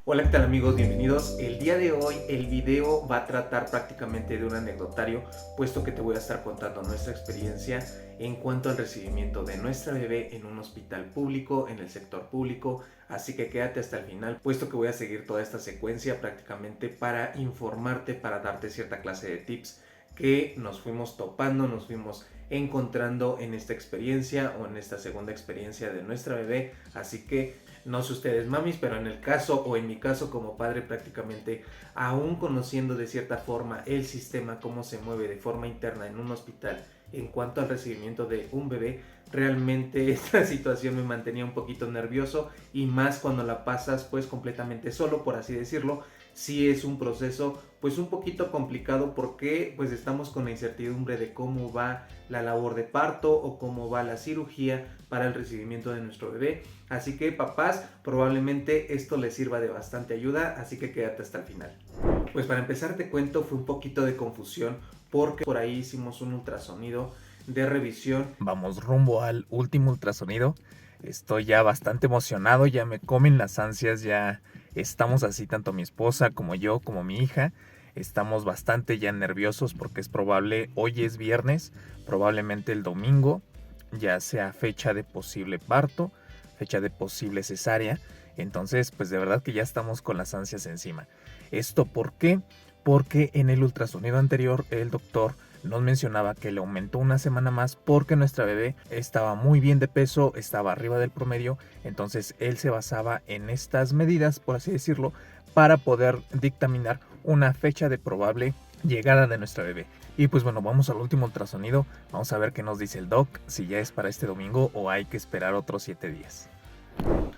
Hola, ¿qué tal amigos? Bienvenidos. El día de hoy el video va a tratar prácticamente de un anecdotario, puesto que te voy a estar contando nuestra experiencia en cuanto al recibimiento de nuestra bebé en un hospital público, en el sector público. Así que quédate hasta el final, puesto que voy a seguir toda esta secuencia prácticamente para informarte, para darte cierta clase de tips que nos fuimos topando, nos fuimos encontrando en esta experiencia o en esta segunda experiencia de nuestra bebé. Así que no sé ustedes mamis, pero en el caso o en mi caso como padre prácticamente, aún conociendo de cierta forma el sistema, cómo se mueve de forma interna en un hospital en cuanto al recibimiento de un bebé, realmente esta situación me mantenía un poquito nervioso, y más cuando la pasas pues completamente solo, por así decirlo. Sí es un proceso pues un poquito complicado, porque pues estamos con la incertidumbre de cómo va la labor de parto o cómo va la cirugía para el recibimiento de nuestro bebé. Así que papás, probablemente esto les sirva de bastante ayuda, así que quédate hasta el final. Pues para empezar te cuento, fue un poquito de confusión porque por ahí hicimos un ultrasonido de revisión. Vamos rumbo al último ultrasonido. Estoy ya bastante emocionado, ya me comen las ansias, ya estamos así, tanto mi esposa como yo, como mi hija. Estamos bastante ya nerviosos porque es probable, hoy es viernes, probablemente el domingo ya sea fecha de posible parto, fecha de posible cesárea. Entonces, pues de verdad que ya estamos con las ansias encima. ¿Esto por qué? Porque en el ultrasonido anterior el doctor nos mencionaba que le aumentó una semana más porque nuestra bebé estaba muy bien de peso, estaba arriba del promedio. Entonces él se basaba en estas medidas, por así decirlo, para poder dictaminar una fecha de probable llegada de nuestra bebé. Y pues bueno, vamos al último ultrasonido, vamos a ver qué nos dice el doc, si ya es para este domingo o hay que esperar otros 7 días.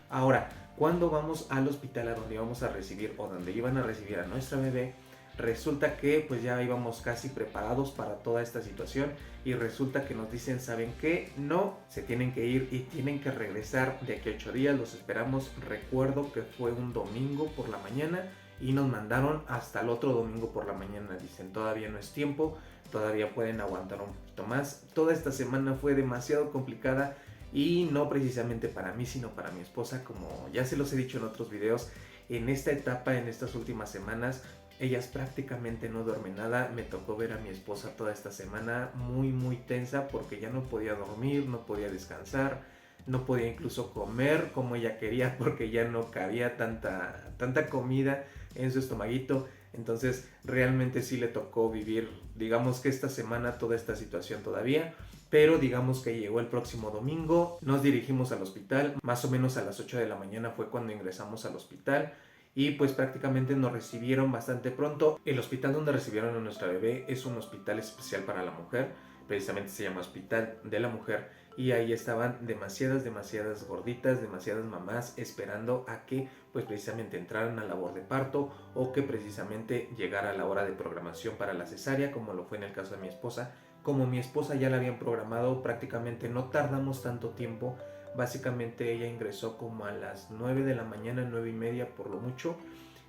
Ahora, cuando vamos al hospital a donde íbamos a recibir o donde iban a recibir a nuestra bebé, resulta que pues ya íbamos casi preparados para toda esta situación, y resulta que nos dicen, ¿saben qué? No, se tienen que ir y tienen que regresar de aquí a 8 días, los esperamos. Recuerdo que fue un domingo por la mañana y nos mandaron hasta el otro domingo por la mañana. Dicen, todavía no es tiempo, todavía pueden aguantar un poquito más. Toda esta semana fue demasiado complicada, y no precisamente para mí, sino para mi esposa. Como ya se los he dicho en otros videos, en esta etapa, en estas últimas semanas, ellas prácticamente no duermen nada. Me tocó ver a mi esposa toda esta semana muy tensa, porque ya no podía dormir, no podía descansar, no podía incluso comer como ella quería, porque ya no cabía tanta comida en su estomaguito. Entonces realmente sí le tocó vivir, digamos que esta semana, toda esta situación todavía. Pero digamos que llegó el próximo domingo, nos dirigimos al hospital, más o menos a las 8 de la mañana fue cuando ingresamos al hospital, y pues prácticamente nos recibieron bastante pronto. El hospital donde recibieron a nuestra bebé es un hospital especial para la mujer, precisamente se llama Hospital de la Mujer, y ahí estaban demasiadas gorditas, demasiadas mamás esperando a que pues precisamente entraran a labor de parto, o que precisamente llegara la hora de programación para la cesárea, como lo fue en el caso de mi esposa. Como mi esposa ya la habían programado, prácticamente no tardamos tanto tiempo. Básicamente ella ingresó como a las 9 de la mañana, 9:30 por lo mucho,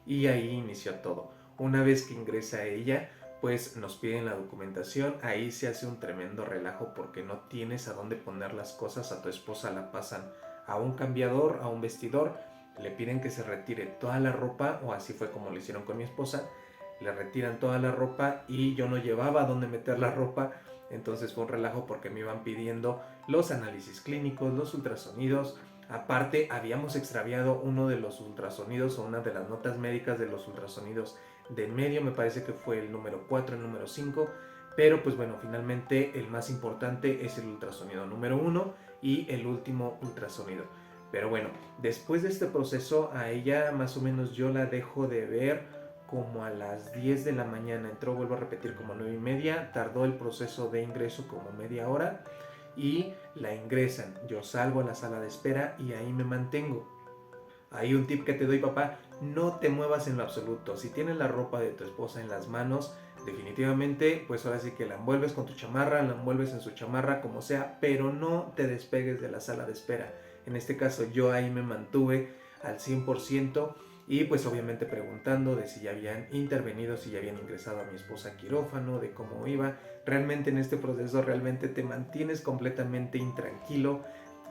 y ahí inició todo. Una vez que ingresa ella, pues nos piden la documentación. Ahí se hace un tremendo relajo, porque no tienes a dónde poner las cosas. A tu esposa la pasan a un cambiador, a un vestidor, le piden que se retire toda la ropa, o así fue como lo hicieron con mi esposa. Le retiran toda la ropa y yo no llevaba a dónde meter la ropa. Entonces fue un relajo, porque me iban pidiendo los análisis clínicos, los ultrasonidos. Aparte, habíamos extraviado uno de los ultrasonidos, o una de las notas médicas de los ultrasonidos de en medio, me parece que fue el número 4, el número 5. Pero pues bueno, finalmente el más importante es el ultrasonido número 1 y el último ultrasonido. Pero bueno, después de este proceso, a ella más o menos yo la dejo de ver como a las 10 de la mañana. Entró, vuelvo a repetir, como 9:30. Tardó el proceso de ingreso como media hora, y la ingresan. Yo salgo a la sala de espera y ahí me mantengo. Hay un tip que te doy, papá: no te muevas en lo absoluto. Si tienes la ropa de tu esposa en las manos, definitivamente pues ahora sí que la envuelves con tu chamarra, la envuelves en su chamarra, como sea, pero no te despegues de la sala de espera. En este caso yo ahí me mantuve al 100%, y pues obviamente preguntando de si ya habían intervenido, si ya habían ingresado a mi esposa a quirófano, de cómo iba. Realmente en este proceso realmente te mantienes completamente intranquilo,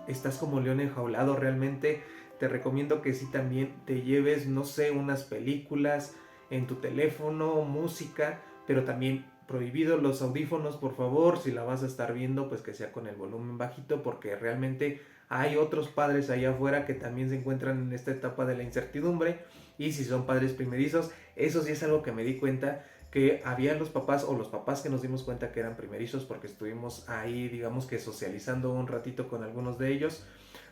estás como león enjaulado. Realmente te recomiendo que sí también te lleves, no sé, unas películas en tu teléfono, música, pero también prohibido los audífonos, por favor. Si la vas a estar viendo, pues que sea con el volumen bajito, porque realmente hay otros padres allá afuera que también se encuentran en esta etapa de la incertidumbre, y si son padres primerizos, eso sí es algo que me di cuenta, que había los papás o los papás que nos dimos cuenta que eran primerizos, porque estuvimos ahí, digamos que socializando un ratito con algunos de ellos.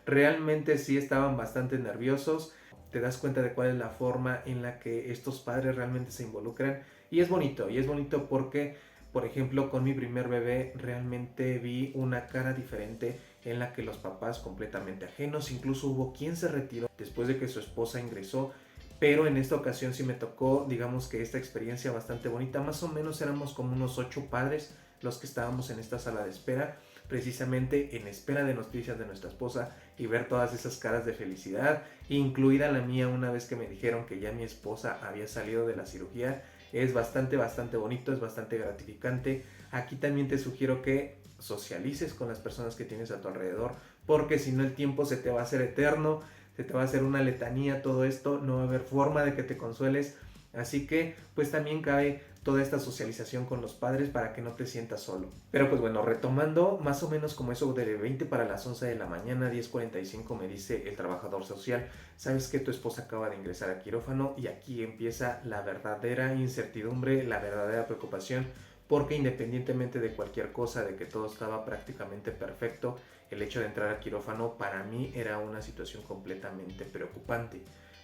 Realmente sí estaban bastante nerviosos. Te das cuenta de cuál es la forma en la que estos padres realmente se involucran, y es bonito porque, por ejemplo, con mi primer bebé realmente vi una cara diferente en la que los papás completamente ajenos, incluso hubo quien se retiró después de que su esposa ingresó. Pero en esta ocasión sí me tocó, digamos que esta experiencia bastante bonita. Más o menos éramos como unos 8 padres los que estábamos en esta sala de espera, precisamente en espera de noticias de nuestra esposa, y ver todas esas caras de felicidad, incluida la mía una vez que me dijeron que ya mi esposa había salido de la cirugía. Es bastante bonito, es bastante gratificante. Aquí también te sugiero que socialices con las personas que tienes a tu alrededor, porque si no el tiempo se te va a hacer eterno, se te va a hacer una letanía todo esto, no va a haber forma de que te consueles. Así que pues también cabe toda esta socialización con los padres para que no te sientas solo. Pero pues bueno, retomando, más o menos como eso de 20 para las 11 de la mañana, 10:45, me dice el trabajador social: sabes que tu esposa acaba de ingresar a quirófano. Y aquí empieza la verdadera incertidumbre, la verdadera preocupación, porque independientemente de cualquier cosa, de que todo estaba prácticamente perfecto, el hecho de entrar al quirófano para mí era una situación completamente preocupante.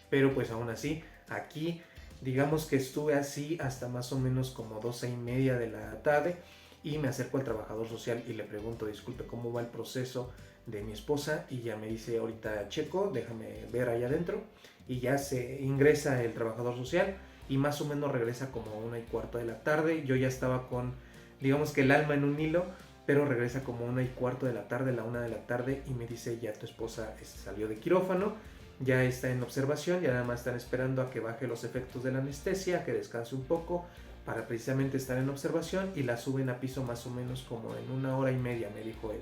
Pero pues aún así, aquí digamos que estuve así hasta más o menos como 12:30 de la tarde, y me acerco al trabajador social y le pregunto: disculpe, ¿cómo va el proceso de mi esposa? Y ya me dice: ahorita checo, déjame ver allá adentro. Y ya se ingresa el trabajador social y más o menos regresa como 1:15 de la tarde. Yo ya estaba con, digamos que el alma en un hilo, pero regresa como 1:15 de la tarde, la 1 de la tarde, y me dice: ya tu esposa salió de quirófano, ya está en observación, ya nada más están esperando a que baje los efectos de la anestesia, a que descanse un poco para precisamente estar en observación, y la suben a piso más o menos como en 1 hora y media, me dijo él.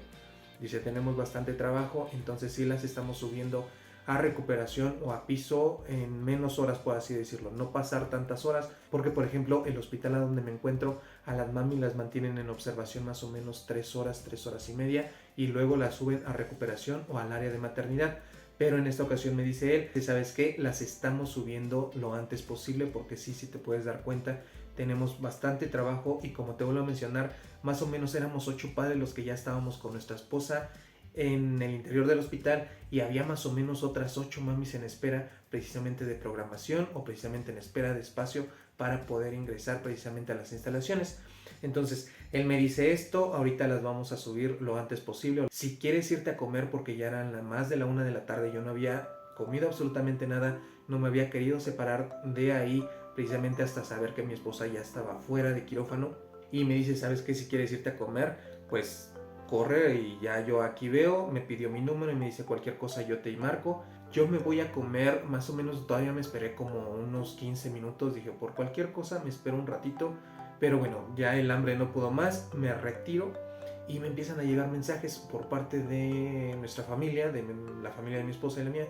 Dice: tenemos bastante trabajo, entonces sí las estamos subiendo a recuperación o a piso en menos horas, por así decirlo, no pasar tantas horas, porque por ejemplo el hospital a donde me encuentro, a las mami las mantienen en observación más o menos 3 horas, 3 horas y media, y luego las suben a recuperación o al área de maternidad. Pero en esta ocasión me dice él: ¿sabes qué? Las estamos subiendo lo antes posible, porque sí te puedes dar cuenta, tenemos bastante trabajo, y como te vuelvo a mencionar, más o menos éramos 8 padres los que ya estábamos con nuestra esposa en el interior del hospital, y había más o menos otras 8 mamis en espera precisamente de programación, o precisamente en espera de espacio para poder ingresar precisamente a las instalaciones. Entonces él me dice esto: ahorita las vamos a subir lo antes posible. Si quieres irte a comer, porque ya eran más de la 1 de la tarde, yo no había comido absolutamente nada, no me había querido separar de ahí precisamente hasta saber que mi esposa ya estaba fuera de quirófano. Y me dice: ¿sabes qué? Si quieres irte a comer, pues corre, y ya yo aquí veo. Me pidió mi número y me dice: cualquier cosa yo te marco. Yo me voy a comer, más o menos todavía me esperé como unos 15 minutos, dije: por cualquier cosa me espero un ratito. Pero bueno, ya el hambre no pudo más, me retiro, y me empiezan a llegar mensajes por parte de nuestra familia, de la familia de mi esposa y la mía,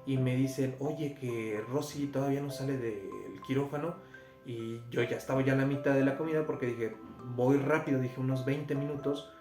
y me dicen: oye, que Rosy todavía no sale del quirófano. Y yo ya estaba ya a la mitad de la comida, porque dije: voy rápido, dije unos 20 minutos,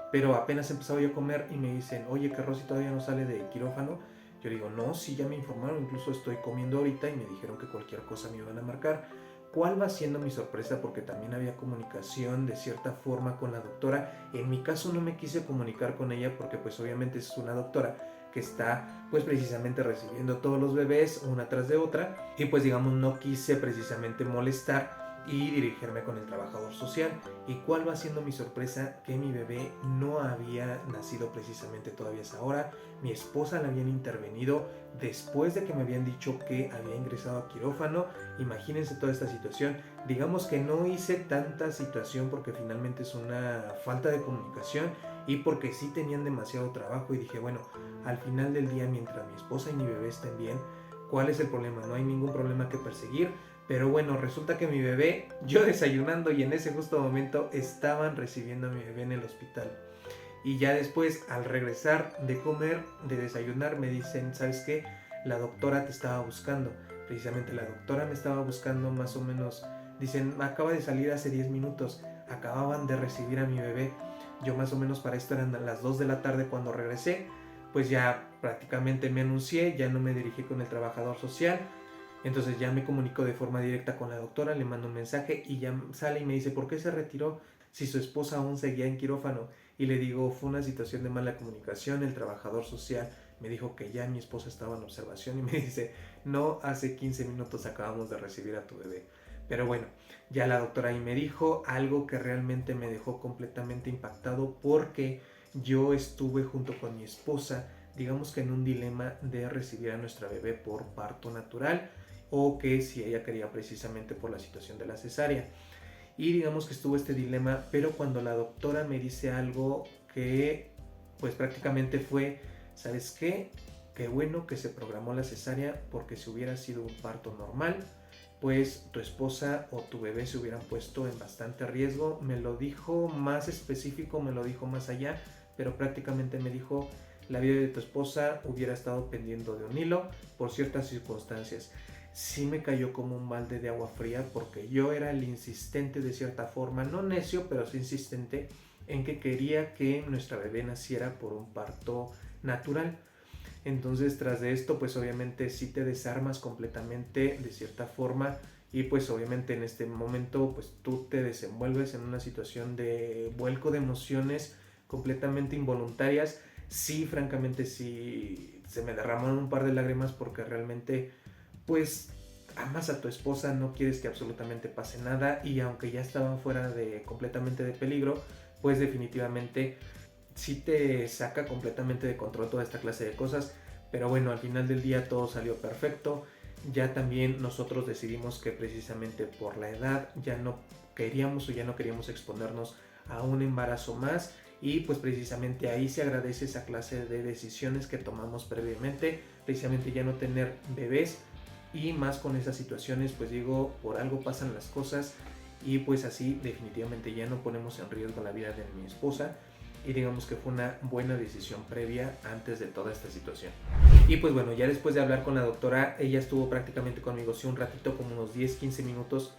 pero apenas empezaba yo a comer, y me dicen: oye, que Rosy todavía no sale de quirófano. Yo digo: no, sí, ya me informaron, incluso estoy comiendo ahorita, y me dijeron que cualquier cosa me iban a marcar. ¿Cuál va siendo mi sorpresa? Porque también había comunicación de cierta forma con la doctora. En mi caso no me quise comunicar con ella, porque pues obviamente es una doctora que está pues precisamente recibiendo todos los bebés una tras de otra, y pues digamos no quise precisamente molestar y dirigirme con el trabajador social. ¿Y cuál va siendo mi sorpresa? Que mi bebé no había nacido precisamente todavía a esa hora. Mi esposa la habían intervenido después de que me habían dicho que había ingresado a quirófano. Imagínense toda esta situación. Digamos que no hice tanta situación porque finalmente es una falta de comunicación, y porque sí tenían demasiado trabajo, y dije: bueno, al final del día, mientras mi esposa y mi bebé estén bien, ¿cuál es el problema? No hay ningún problema que perseguir. Pero bueno, resulta que mi bebé, yo desayunando, y en ese justo momento estaban recibiendo a mi bebé en el hospital. Y ya después, al regresar de comer, de desayunar, me dicen: ¿sabes qué? la doctora te estaba buscando. Precisamente la doctora me estaba buscando más o menos, dicen, acaba de salir hace 10 minutos, acababan de recibir a mi bebé. Yo más o menos para esto eran las 2 de la tarde cuando regresé, pues ya prácticamente me anuncié, ya no me dirigí con el trabajador social. Entonces ya me comunico de forma directa con la doctora, le mando un mensaje y ya sale y me dice, ¿por qué se retiró si su esposa aún seguía en quirófano? Y le digo, fue una situación de mala comunicación, el trabajador social me dijo que ya mi esposa estaba en observación y me dice, no, hace 15 minutos acabamos de recibir a tu bebé. Pero bueno, ya la doctora ahí me dijo algo que realmente me dejó completamente impactado, porque yo estuve junto con mi esposa, digamos que en un dilema de recibir a nuestra bebé por parto natural, o que si ella quería precisamente por la situación de la cesárea. Y digamos que estuvo este dilema, pero cuando la doctora me dice algo que pues prácticamente fue, ¿sabes qué? Qué bueno que se programó la cesárea, porque si hubiera sido un parto normal, pues tu esposa o tu bebé se hubieran puesto en bastante riesgo. Me lo dijo más específico, me lo dijo más allá, pero prácticamente me dijo, la vida de tu esposa hubiera estado pendiendo de un hilo por ciertas circunstancias. Sí me cayó como un balde de agua fría, porque yo era el insistente de cierta forma, no necio, pero sí insistente en que quería que nuestra bebé naciera por un parto natural. Entonces tras de esto pues obviamente sí te desarmas completamente de cierta forma, y pues obviamente en este momento pues tú te desenvuelves en una situación de vuelco de emociones completamente involuntarias. Sí, francamente sí se me derramaron un par de lágrimas, porque realmente pues amas a tu esposa, no quieres que absolutamente pase nada, y aunque ya estaban fuera de completamente de peligro, pues definitivamente sí te saca completamente de control toda esta clase de cosas. Pero bueno, al final del día todo salió perfecto. Ya también nosotros decidimos que precisamente por la edad ya no queríamos o ya no queríamos exponernos a un embarazo más, y pues precisamente ahí se agradece esa clase de decisiones que tomamos previamente, precisamente ya no tener bebés, y más con esas situaciones, pues digo, por algo pasan las cosas, y pues así definitivamente ya no ponemos en riesgo la vida de mi esposa, y digamos que fue una buena decisión previa antes de toda esta situación. Y pues bueno, ya después de hablar con la doctora, ella estuvo prácticamente conmigo sí un ratito, como unos 10-15 minutos,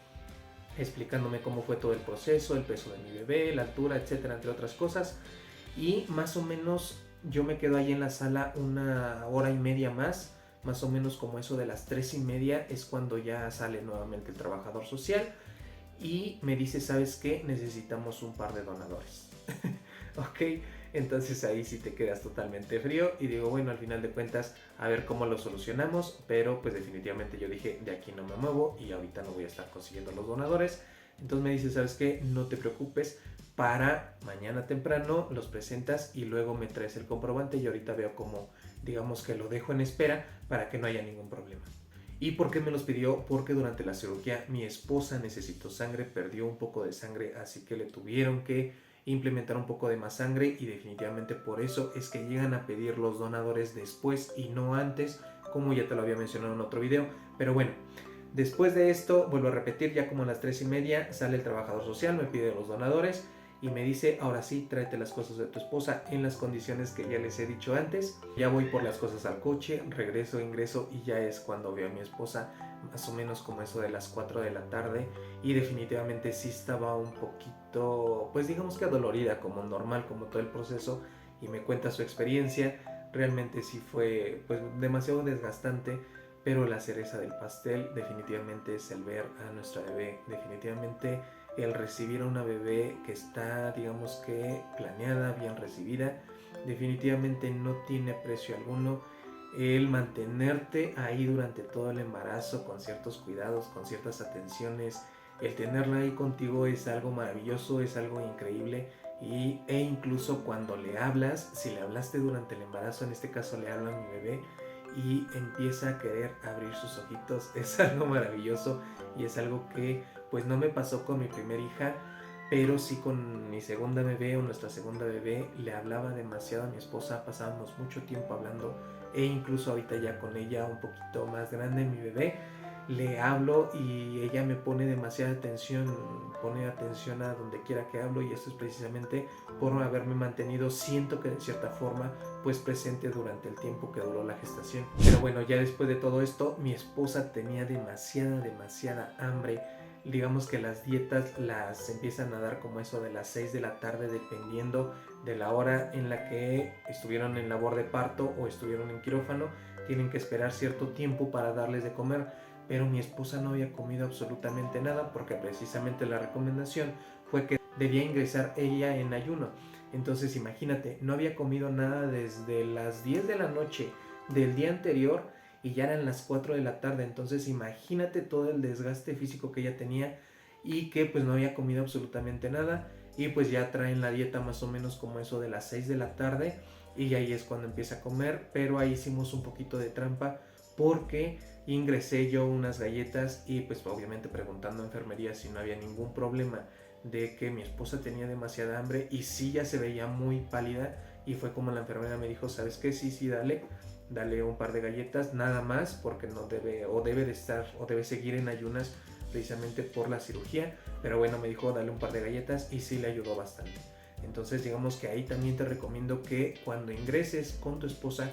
explicándome cómo fue todo el proceso, el peso de mi bebé, la altura, etcétera, entre otras cosas. Y más o menos yo me quedo ahí en la sala una hora y media más o menos como eso de las 3:30 es cuando ya sale nuevamente el trabajador social y me dice, ¿sabes qué? Necesitamos un par de donadores. Ok, entonces ahí sí te quedas totalmente frío y digo, bueno, al final de cuentas, a ver cómo lo solucionamos, pero pues definitivamente yo dije, de aquí no me muevo y ahorita no voy a estar consiguiendo los donadores. Entonces me dice, ¿sabes qué? No te preocupes, para mañana temprano los presentas y luego me traes el comprobante, y ahorita veo cómo, digamos que lo dejo en espera para que no haya ningún problema. ¿Y por qué me los pidió? Porque durante la cirugía mi esposa necesitó sangre, perdió un poco de sangre, así que le tuvieron que implementar un poco de más sangre, y definitivamente por eso es que llegan a pedir los donadores después y no antes, como ya te lo había mencionado en otro video. Pero bueno, después de esto, vuelvo a repetir, ya como a las 3:30 sale el trabajador social, me pide los donadores y me dice, ahora sí, tráete las cosas de tu esposa en las condiciones que ya les he dicho antes. Ya voy por las cosas al coche, regreso, ingreso, y ya es cuando veo a mi esposa, más o menos como eso de las 4 de la tarde, y definitivamente sí estaba un poquito, pues digamos que adolorida, como normal, como todo el proceso, y me cuenta su experiencia. Realmente sí fue pues demasiado desgastante, pero la cereza del pastel definitivamente es el ver a nuestra bebé, definitivamente el recibir a una bebé que está, digamos que planeada, bien recibida, definitivamente no tiene precio alguno. El mantenerte ahí durante todo el embarazo con ciertos cuidados, con ciertas atenciones, el tenerla ahí contigo es algo maravilloso, es algo increíble. E incluso cuando le hablas, si le hablaste durante el embarazo, en este caso le hablo a mi bebé y empieza a querer abrir sus ojitos, es algo maravilloso, y es algo que pues no me pasó con mi primer hija, pero sí con mi segunda bebé o nuestra segunda bebé. Le hablaba demasiado a mi esposa, pasábamos mucho tiempo hablando, e incluso ahorita ya con ella un poquito más grande, mi bebé, le hablo y ella me pone demasiada atención, pone atención a donde quiera que hablo, y esto es precisamente por haberme mantenido, siento que de cierta forma, pues presente durante el tiempo que duró la gestación. Pero bueno, ya después de todo esto, mi esposa tenía demasiada hambre. Digamos que las dietas las empiezan a dar como eso de las 6 de la tarde, dependiendo de la hora en la que estuvieron en labor de parto o estuvieron en quirófano. Tienen que esperar cierto tiempo para darles de comer, pero mi esposa no había comido absolutamente nada, porque precisamente la recomendación fue que debía ingresar ella en ayuno. Entonces imagínate, no había comido nada desde las 10 de la noche del día anterior y ya eran las 4 de la tarde. Entonces imagínate todo el desgaste físico que ella tenía y que pues no había comido absolutamente nada, y pues ya traen la dieta más o menos como eso de las 6 de la tarde, y ahí es cuando empieza a comer. Pero ahí hicimos un poquito de trampa, porque ingresé yo unas galletas y pues obviamente preguntando a enfermería si no había ningún problema de que mi esposa tenía demasiada hambre, y sí ya se veía muy pálida, y fue como la enfermera me dijo, ¿sabes qué? Sí, dale un par de galletas, nada más, porque no debe, o debe de estar, o debe seguir en ayunas precisamente por la cirugía. Pero bueno, me dijo dale un par de galletas, y sí le ayudó bastante. Entonces digamos que ahí también te recomiendo que cuando ingreses con tu esposa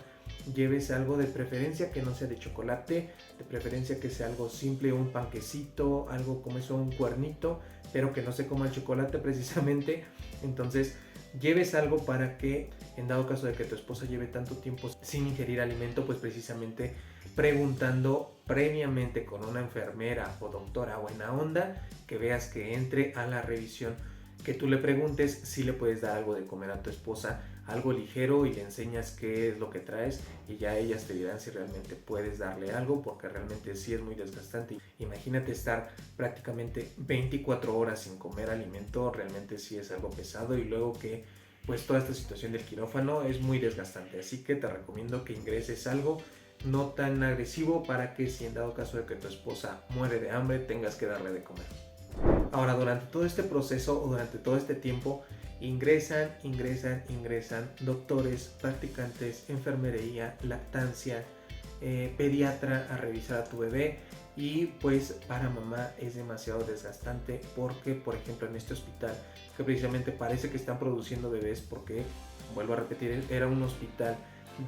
lleves algo, de preferencia que no sea de chocolate, de preferencia que sea algo simple, un panquecito, algo como eso, un cuernito, pero que no se coma el chocolate precisamente. Entonces lleves algo para que, en dado caso de que tu esposa lleve tanto tiempo sin ingerir alimento, pues precisamente preguntando previamente con una enfermera o doctora buena onda, que veas que entre a la revisión, que tú le preguntes si le puedes dar algo de comer a tu esposa, algo ligero, y le enseñas qué es lo que traes, y ya ellas te dirán si realmente puedes darle algo, porque realmente sí es muy desgastante. Imagínate estar prácticamente 24 horas sin comer alimento, realmente sí es algo pesado, y luego que pues toda esta situación del quirófano es muy desgastante. Así que te recomiendo que ingreses algo no tan agresivo, para que si en dado caso de que tu esposa muere de hambre tengas que darle de comer. Ahora, durante todo este proceso o durante todo este tiempo ingresan doctores, practicantes, enfermería, lactancia, pediatra a revisar a tu bebé, y pues para mamá es demasiado desgastante, porque por ejemplo en este hospital, que precisamente parece que están produciendo bebés, porque vuelvo a repetir, era un hospital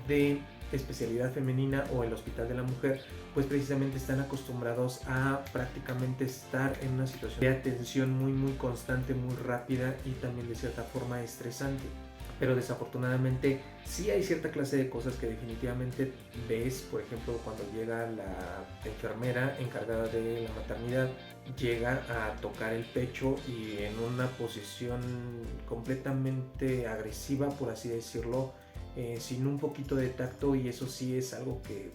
de especialidad femenina, o el hospital de la mujer, pues precisamente están acostumbrados a prácticamente estar en una situación de atención muy constante, muy rápida, y también de cierta forma estresante. Pero desafortunadamente sí hay cierta clase de cosas que definitivamente ves. Por ejemplo, cuando llega la enfermera encargada de la maternidad, llega a tocar el pecho y en una posición completamente agresiva, por así decirlo, sin un poquito de tacto, y eso sí es algo que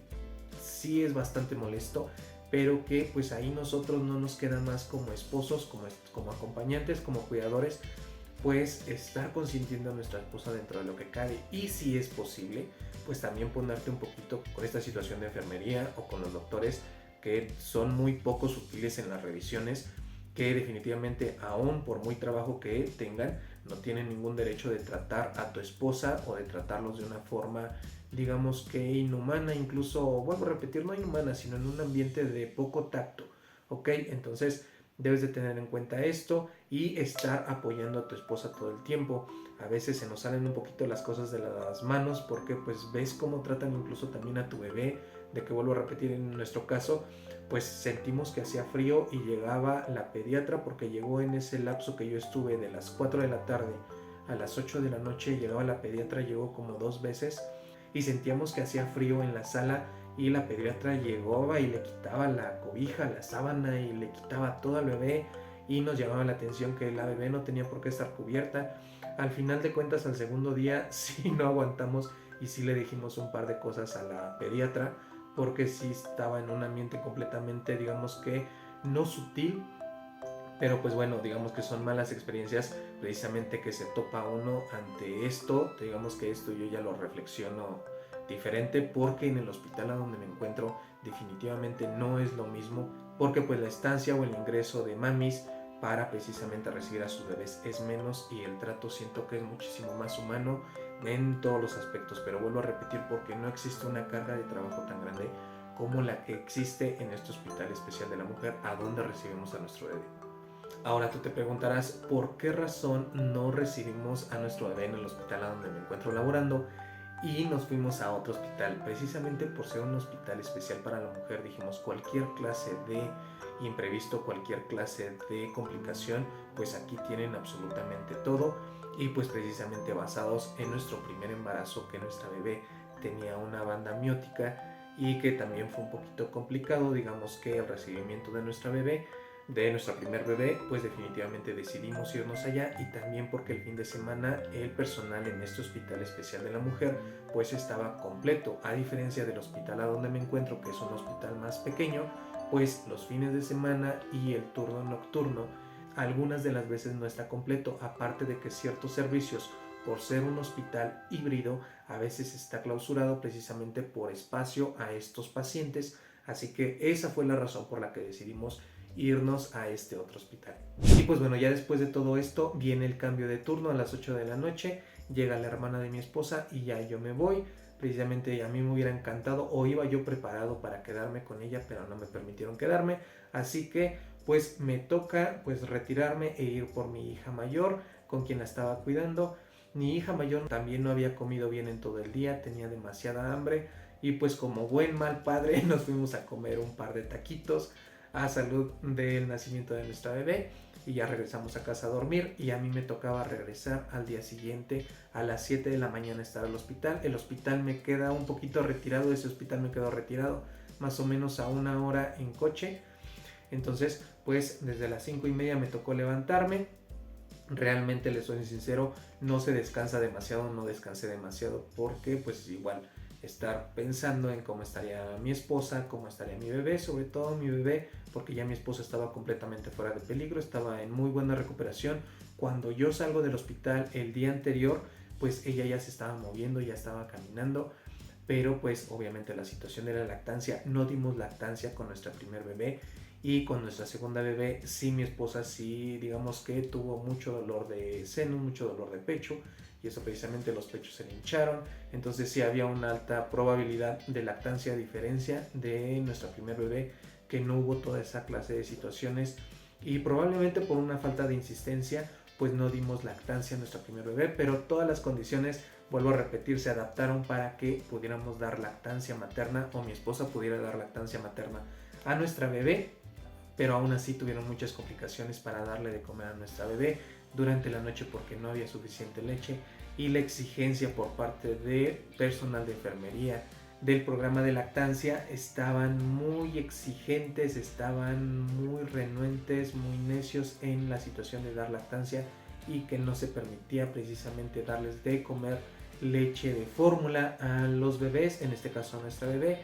sí es bastante molesto, pero que pues ahí nosotros no nos queda más como esposos, como acompañantes, como cuidadores, pues estar consintiendo a nuestra esposa dentro de lo que cabe, y si es posible, pues también ponerte un poquito con esta situación de enfermería o con los doctores, que son muy poco sutiles en las revisiones, que definitivamente, aún por muy trabajo que tengan, no tienen ningún derecho de tratar a tu esposa o de tratarlos de una forma, digamos que inhumana, incluso, vuelvo a repetir, no inhumana, sino en un ambiente de poco tacto, ¿ok? Entonces debes de tener en cuenta esto y estar apoyando a tu esposa todo el tiempo. A veces se nos salen un poquito las cosas de las manos, porque pues ves cómo tratan incluso también a tu bebé, de que, vuelvo a repetir, en nuestro caso pues sentimos que hacía frío y llegaba la pediatra, porque llegó en ese lapso que yo estuve de las 4 de la tarde a las 8 de la noche, llegaba la pediatra, llegó como 2 veces, y sentíamos que hacía frío en la sala, y la pediatra llegaba y le quitaba la cobija, la sábana, y le quitaba todo al bebé, y nos llamaba la atención que la bebé no tenía por qué estar cubierta. Al final de cuentas, al segundo día sí no aguantamos, y sí le dijimos un par de cosas a la pediatra, porque sí estaba en un ambiente completamente, digamos que no sutil, pero pues bueno, digamos que son malas experiencias precisamente que se topa uno ante esto. Digamos que esto yo ya lo reflexiono diferente, porque en el hospital a donde me encuentro definitivamente no es lo mismo, porque pues la estancia o el ingreso de mamis para precisamente recibir a sus bebés es menos, y el trato siento que es muchísimo más humano en todos los aspectos. Pero vuelvo a repetir, porque no existe una carga de trabajo tan grande como la que existe en este Hospital Especial de la Mujer, a donde recibimos a nuestro bebé. Ahora tú te preguntarás por qué razón no recibimos a nuestro bebé en el hospital a donde me encuentro laborando y nos fuimos a otro hospital. Precisamente por ser un hospital especial para la mujer, dijimos cualquier clase de imprevisto, cualquier clase de complicación, pues aquí tienen absolutamente todo. Y pues precisamente basados en nuestro primer embarazo, que nuestra bebé tenía una banda amniótica y que también fue un poquito complicado, digamos que el recibimiento de nuestra bebé, de nuestra primer bebé, pues definitivamente decidimos irnos allá, y también porque el fin de semana el personal en este Hospital Especial de la Mujer pues estaba completo, a diferencia del hospital a donde me encuentro, que es un hospital más pequeño, pues los fines de semana y el turno nocturno algunas de las veces no está completo, aparte de que ciertos servicios, por ser un hospital híbrido, a veces está clausurado precisamente por espacio a estos pacientes, así que esa fue la razón por la que decidimos irnos a este otro hospital. Y pues bueno, ya después de todo esto viene el cambio de turno a las 8 de la noche, llega la hermana de mi esposa y ya yo me voy. Precisamente a mí me hubiera encantado, o iba yo preparado para quedarme con ella, pero no me permitieron quedarme, así que pues me toca pues retirarme e ir por mi hija mayor, con quien la estaba cuidando. Mi hija mayor también no había comido bien en todo el día, tenía demasiada hambre, y pues como buen mal padre nos fuimos a comer un par de taquitos a salud del nacimiento de nuestra bebé, y ya regresamos a casa a dormir, y a mí me tocaba regresar al día siguiente a las 7 de la mañana a estar al hospital. El hospital me queda un poquito retirado, ese hospital me quedó retirado más o menos a 1 hora en coche. Entonces pues desde las 5:30 me tocó levantarme. Realmente, les soy sincero, no se descansa demasiado, no descansé demasiado, porque pues igual estar pensando en cómo estaría mi esposa, cómo estaría mi bebé, sobre todo mi bebé, porque ya mi esposa estaba completamente fuera de peligro, estaba en muy buena recuperación. Cuando yo salgo del hospital el día anterior, pues ella ya se estaba moviendo, ya estaba caminando, pero pues obviamente la situación de la lactancia, no dimos lactancia con nuestra primer bebé, y con nuestra segunda bebé sí, mi esposa sí, digamos que tuvo mucho dolor de seno, mucho dolor de pecho, y eso precisamente los pechos se le hincharon. Entonces sí había una alta probabilidad de lactancia, a diferencia de nuestra primer bebé, que no hubo toda esa clase de situaciones, y probablemente por una falta de insistencia pues no dimos lactancia a nuestra primer bebé, pero todas las condiciones, vuelvo a repetir, se adaptaron para que pudiéramos dar lactancia materna, o mi esposa pudiera dar lactancia materna a nuestra bebé. Pero aún así tuvieron muchas complicaciones para darle de comer a nuestra bebé durante la noche, porque no había suficiente leche, y la exigencia por parte del personal de enfermería del programa de lactancia estaban muy exigentes, estaban muy renuentes, muy necios en la situación de dar lactancia, y que no se permitía precisamente darles de comer leche de fórmula a los bebés, en este caso a nuestra bebé.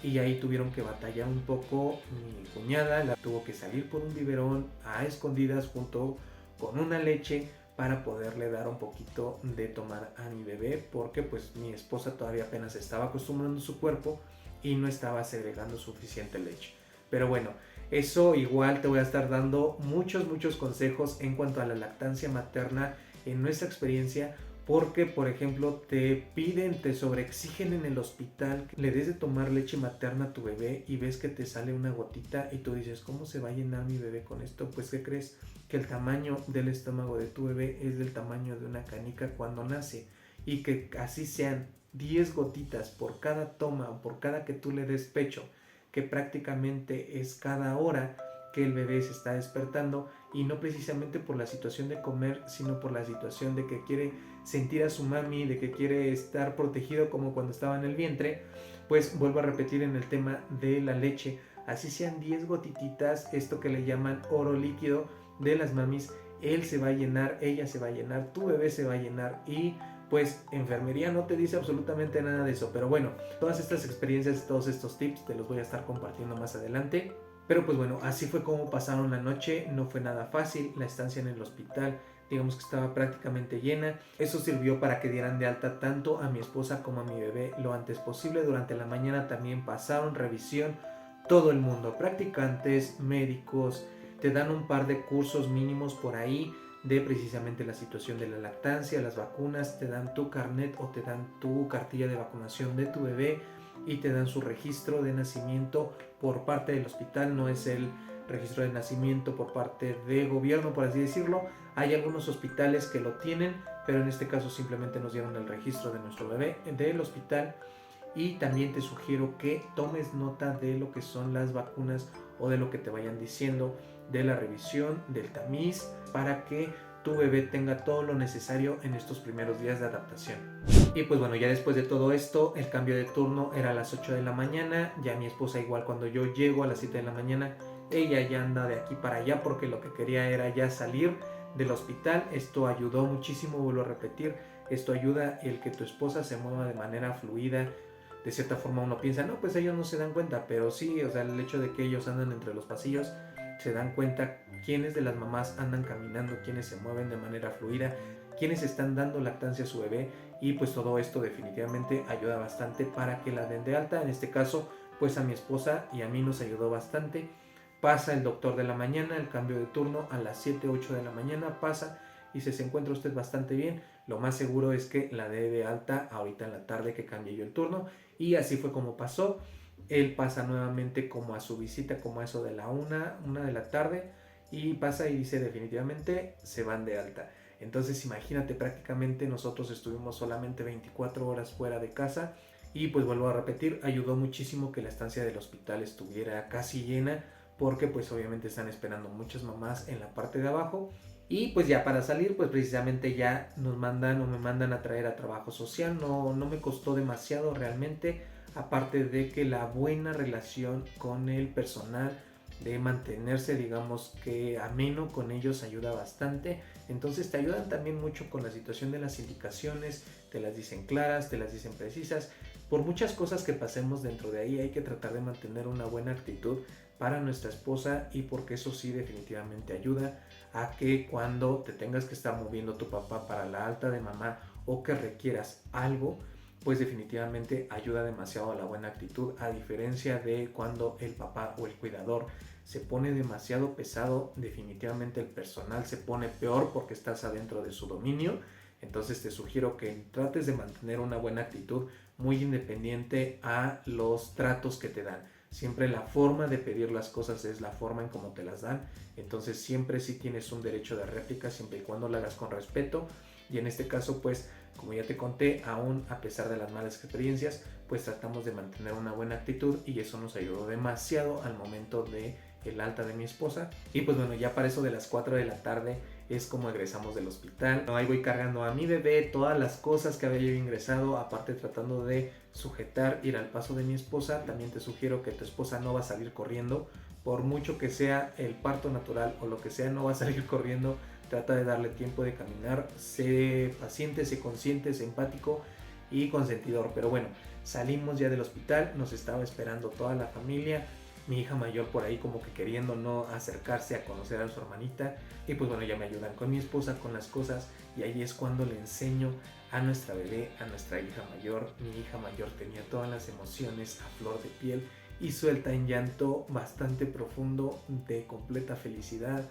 Y ahí tuvieron que batallar un poco. Mi cuñada la tuvo que salir por un biberón a escondidas junto con una leche para poderle dar un poquito de tomar a mi bebé, porque pues mi esposa todavía apenas estaba acostumbrando su cuerpo y no estaba segregando suficiente leche. Pero bueno, eso igual te voy a estar dando muchos consejos en cuanto a la lactancia materna en nuestra experiencia, porque por ejemplo te piden, te sobreexigen en el hospital que le des de tomar leche materna a tu bebé, y ves que te sale una gotita y tú dices, ¿cómo se va a llenar mi bebé con esto? Pues ¿qué crees? Que el tamaño del estómago de tu bebé es del tamaño de una canica cuando nace, y que así sean 10 gotitas por cada toma o por cada que tú le des pecho, que prácticamente es cada hora que el bebé se está despertando, y no precisamente por la situación de comer, sino por la situación de que quiere sentir a su mami, de que quiere estar protegido como cuando estaba en el vientre. Pues vuelvo a repetir en el tema de la leche, así sean 10 gotititas, esto que le llaman oro líquido de las mamis, él se va a llenar, ella se va a llenar, tu bebé se va a llenar, y pues enfermería no te dice absolutamente nada de eso. Pero bueno, todas estas experiencias, todos estos tips te los voy a estar compartiendo más adelante. Pero pues bueno, así fue como pasaron la noche. No fue nada fácil, la estancia en el hospital digamos que estaba prácticamente llena. Eso sirvió para que dieran de alta tanto a mi esposa como a mi bebé lo antes posible. Durante la mañana también pasaron revisión todo el mundo, practicantes, médicos, te dan un par de cursos mínimos por ahí de precisamente la situación de la lactancia, las vacunas, te dan tu carnet o te dan tu cartilla de vacunación de tu bebé, y te dan su registro de nacimiento por parte del hospital, no es el registro de nacimiento por parte de gobierno, por así decirlo. Hay algunos hospitales que lo tienen, pero en este caso simplemente nos dieron el registro de nuestro bebé del hospital. Y también te sugiero que tomes nota de lo que son las vacunas o de lo que te vayan diciendo de la revisión, del tamiz, para que tu bebé tenga todo lo necesario en estos primeros días de adaptación. Y pues bueno, ya después de todo esto, el cambio de turno era a las 8 de la mañana. Ya mi esposa, igual, cuando yo llego a las 7 de la mañana, ella ya anda de aquí para allá porque lo que quería era ya salir del hospital. Esto ayudó muchísimo, vuelvo a repetir, esto ayuda el que tu esposa se mueva de manera fluida. De cierta forma uno piensa, no, pues ellos no se dan cuenta, pero sí, o sea, el hecho de que ellos andan entre los pasillos, se dan cuenta quiénes de las mamás andan caminando, quiénes se mueven de manera fluida, quiénes están dando lactancia a su bebé, y pues todo esto definitivamente ayuda bastante para que la den de alta. En este caso, pues a mi esposa y a mí nos ayudó bastante. Pasa el doctor de la mañana, el cambio de turno a las 7, 8 de la mañana pasa y si se encuentra usted bastante bien, lo más seguro es que la dé de alta ahorita en la tarde que cambie yo el turno. Y así fue como pasó. Él pasa nuevamente como a su visita, como a eso de la una de la tarde, y pasa y dice definitivamente se van de alta. Entonces imagínate, prácticamente nosotros estuvimos solamente 24 horas fuera de casa y pues vuelvo a repetir, ayudó muchísimo que la estancia del hospital estuviera casi llena, porque pues obviamente están esperando muchas mamás en la parte de abajo. Y pues ya para salir, pues precisamente ya nos mandan o me mandan a traer a trabajo social. No me costó demasiado realmente, aparte de que la buena relación con el personal, de mantenerse digamos que ameno con ellos, ayuda bastante. Entonces te ayudan también mucho con la situación de las indicaciones, te las dicen claras, te las dicen precisas. Por muchas cosas que pasemos dentro de ahí hay que tratar de mantener una buena actitud para nuestra esposa, y porque eso sí definitivamente ayuda a que cuando te tengas que estar moviendo tu papá para la alta de mamá o que requieras algo, pues definitivamente ayuda demasiado a la buena actitud, a diferencia de cuando el papá o el cuidador se pone demasiado pesado. Definitivamente el personal se pone peor porque estás adentro de su dominio. Entonces te sugiero que trates de mantener una buena actitud muy independiente a los tratos que te dan. Siempre la forma de pedir las cosas es la forma en cómo te las dan. Entonces siempre sí tienes un derecho de réplica, siempre y cuando lo hagas con respeto. Y en este caso, pues como ya te conté, aún a pesar de las malas experiencias, pues tratamos de mantener una buena actitud, y eso nos ayudó demasiado al momento de el alta de mi esposa. Y pues bueno, ya para eso de las 4 de la tarde es como egresamos del hospital. Ahí voy cargando a mi bebé, todas las cosas que había yo ingresado, aparte tratando de sujetar, ir al paso de mi esposa. También te sugiero que tu esposa no va a salir corriendo, por mucho que sea el parto natural o lo que sea, no va a salir corriendo. Trata de darle tiempo de caminar, sé paciente, sé consciente, sé empático y consentidor. Pero bueno, salimos ya del hospital, nos estaba esperando toda la familia, mi hija mayor por ahí como que queriendo no acercarse a conocer a su hermanita, y pues bueno, ya me ayudan con mi esposa con las cosas, y ahí es cuando le enseño a nuestra bebé, a nuestra hija mayor. Mi hija mayor tenía todas las emociones a flor de piel y suelta en llanto bastante profundo de completa felicidad.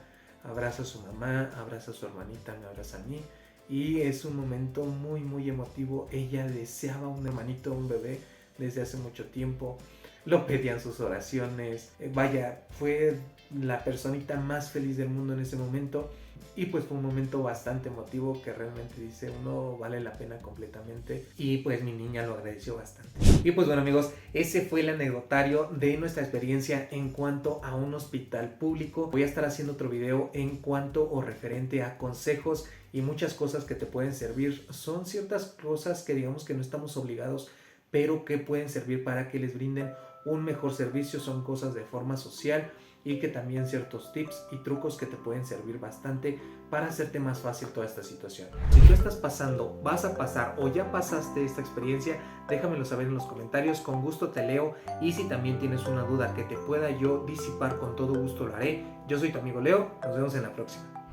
Abraza a su mamá, abraza a su hermanita, me abraza a mí, y es un momento muy muy emotivo. Ella deseaba un hermanito, un bebé desde hace mucho tiempo, lo pedían sus oraciones, vaya, fue la personita más feliz del mundo en ese momento. Y pues fue un momento bastante emotivo que realmente dice uno vale la pena completamente, y pues mi niña lo agradeció bastante. Y pues bueno amigos, ese fue el anecdotario de nuestra experiencia en cuanto a un hospital público. Voy a estar haciendo otro video en cuanto o referente a consejos y muchas cosas que te pueden servir. Son ciertas cosas que digamos que no estamos obligados, pero que pueden servir para que les brinden un mejor servicio. Son cosas de forma social, y que también ciertos tips y trucos que te pueden servir bastante para hacerte más fácil toda esta situación. Si tú estás pasando, vas a pasar o ya pasaste esta experiencia, déjamelo saber en los comentarios, con gusto te leo. Y si también tienes una duda que te pueda yo disipar, con todo gusto lo haré. Yo soy tu amigo Leo, nos vemos en la próxima.